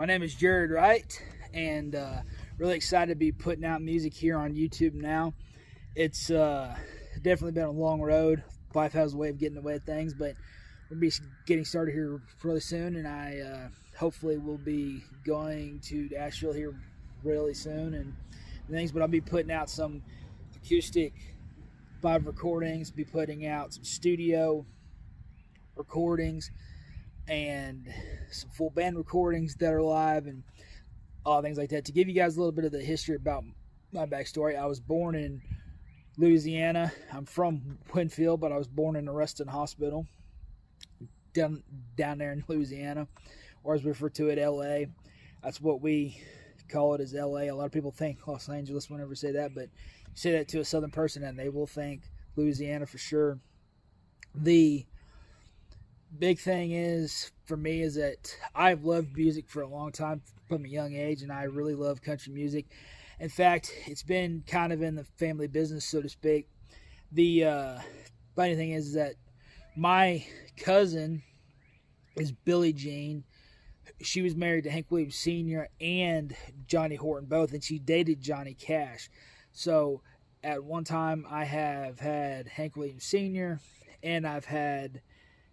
My name is Jared Wright, and really excited to be putting out music here on YouTube now. It's definitely been a long road. Life has a way of getting in the way of things, but we'll be getting started here really soon, and I hopefully will be going to Asheville here really soon and things. But I'll be putting out some acoustic live recordings, be putting out some studio recordings, and some full band recordings that are live and all things like that. To give you guys a little bit of the history about my backstory, I was born in Louisiana. I'm from Winfield, but I was born in Arreston Hospital down there in Louisiana, or as we refer to it, LA. That's what we call it, as LA. A lot of people think Los Angeles whenever you say that, but you say that to a southern person and they will think Louisiana for sure. The big thing is for me is that I've loved music for a long time from a young age, and I really love country music. In fact, it's been kind of in the family business, so to speak. The funny thing is that my cousin is Billie Jean. She was married to Hank Williams Sr. and Johnny Horton both, and she dated Johnny Cash. So at one time I have had Hank Williams Sr. and I've had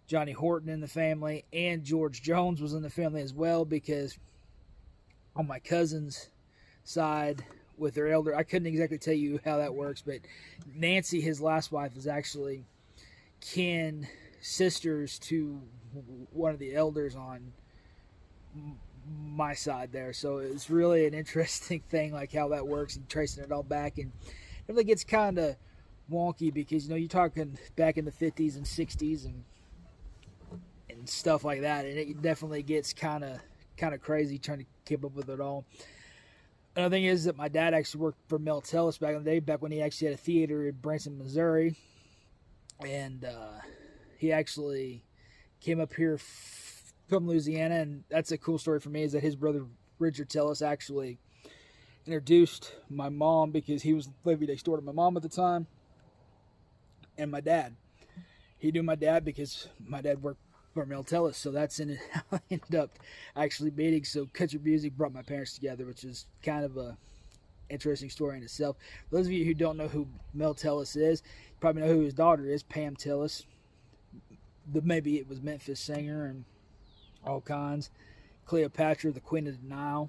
Johnny Horton in the family, and George Jones was in the family as well, because on my cousin's side with their elder, I couldn't exactly tell you how that works, but Nancy, his last wife, is actually kin sisters to one of the elders on my side there. So it's really an interesting thing, like how that works and tracing it all back. And it really gets kind of wonky because, you know, you're talking back in the 50s and 60s and stuff like that, and it definitely gets kind of crazy trying to keep up with it all. Another thing is that my dad actually worked for Mel Tillis back in the day, back when he actually had a theater in Branson, Missouri, and he actually came up here from Louisiana. And that's a cool story for me, is that his brother Richard Tillis actually introduced my mom, because he was living next door to my mom at the time, and my dad. He knew my dad because my dad worked for Mel Tillis, so that's how I ended up actually meeting. So country music brought my parents together, which is kind of a interesting story in itself. For those of you who don't know who Mel Tillis is, you probably know who his daughter is, Pam Tillis. Maybe it was Memphis singer and all kinds. Cleopatra, the Queen of the Nile,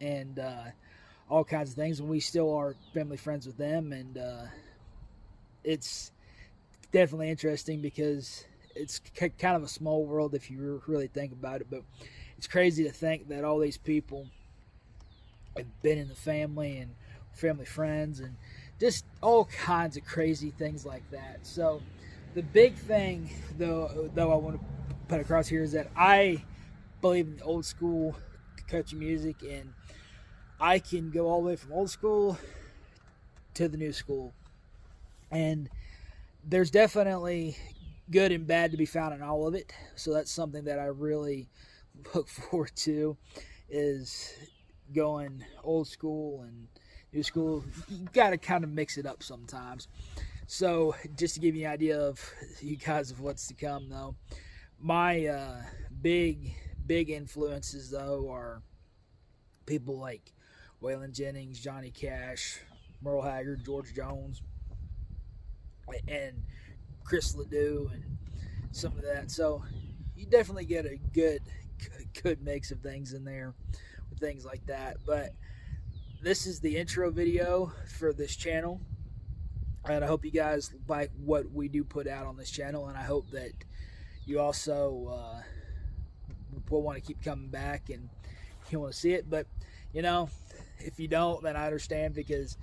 and all kinds of things. And we still are family friends with them, and it's definitely interesting because it's kind of a small world if you really think about it. But it's crazy to think that all these people have been in the family and family friends and just all kinds of crazy things like that. So the big thing, though I want to put across here, is that I believe in old school country music, and I can go all the way from old school to the new school. And there's definitely good and bad to be found in all of it. So that's something that I really look forward to, is going old school and new school. You got to kind of mix it up sometimes. So just to give you an idea of you guys of what's to come, though, my big influences, though, are people like Waylon Jennings, Johnny Cash, Merle Haggard, George Jones, and Chris Ledoux, and some of that. So you definitely get a good mix of things in there with things like that. But this is the intro video for this channel, and I hope you guys like what we do put out on this channel, and I hope that you also will want to keep coming back and you want to see it. But you know, if you don't, then I understand, because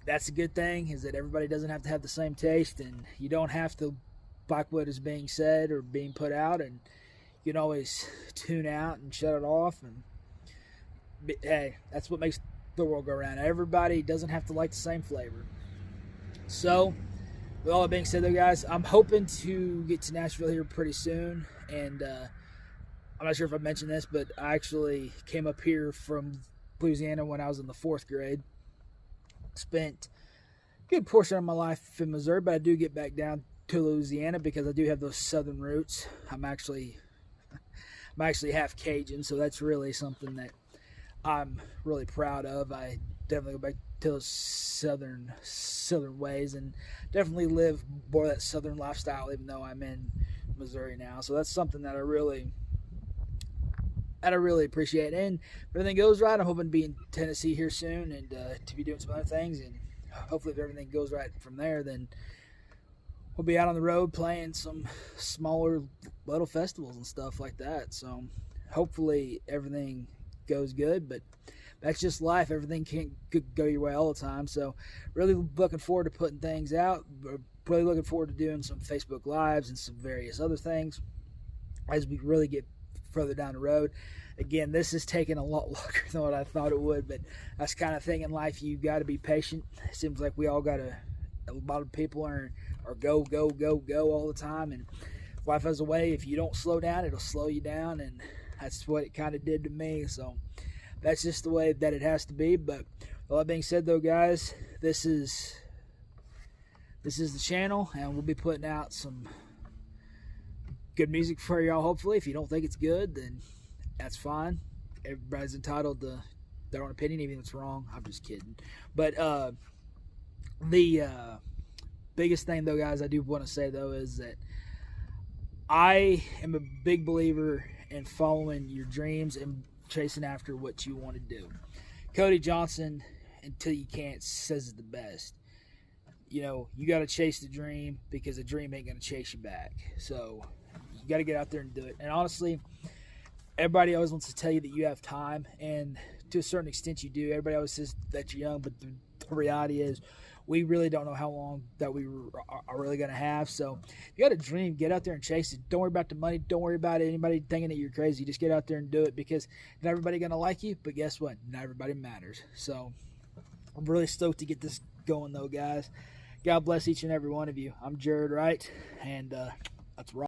that's a good thing, is that everybody doesn't have to have the same taste, and you don't have to like what is being said or being put out, and you can always tune out and shut it off. And hey, that's what makes the world go around. Everybody doesn't have to like the same flavor. So with all that being said, though, guys, I'm hoping to get to Nashville here pretty soon. And I'm not sure if I mentioned this, but I actually came up here from Louisiana when I was in the 4th grade. Spent a good portion of my life in Missouri, but I do get back down to Louisiana because I do have those southern roots. I'm I'm actually half Cajun, so that's really something that I'm really proud of. I definitely go back to those southern ways, and definitely live more of that southern lifestyle, even though I'm in Missouri now. So that's something that I really appreciate. And if everything goes right, I'm hoping to be in Tennessee here soon, and to be doing some other things. And hopefully, if everything goes right from there, then we'll be out on the road playing some smaller little festivals and stuff like that. So hopefully everything goes good, but that's just life. Everything can't go your way all the time. So really looking forward to putting things out. Really looking forward to doing some Facebook Lives and some various other things as we really get further down the road. Again, this is taking a lot longer than what I thought it would, but that's the kind of thing in life. You got to be patient. It seems like we all got to, a lot of people are go all the time, and life has a way. If you don't slow down, it'll slow you down, and that's what it kind of did to me. So that's just the way that it has to be. But with all that being said, though, guys, this is the channel, and we'll be putting out some good music for y'all. Hopefully, if you don't think it's good, then that's fine. Everybody's entitled to their own opinion, even if it's wrong. I'm just kidding. But the biggest thing, though, guys, I do want to say, though, is that I am a big believer in following your dreams and chasing after what you want to do. Cody Johnson, until you can't, says it the best. You know, you got to chase the dream, because the dream ain't going to chase you back. So you got to get out there and do it. And honestly, everybody always wants to tell you that you have time, and to a certain extent you do. Everybody always says that you're young, but the reality is we really don't know how long that we are really going to have. So if you got a dream, get out there and chase it. Don't worry about the money. Don't worry about anybody thinking that you're crazy. Just get out there and do it, because not everybody going to like you, but guess what? Not everybody matters. So I'm really stoked to get this going, though, guys. God bless each and every one of you. I'm Jared Wright, and that's right.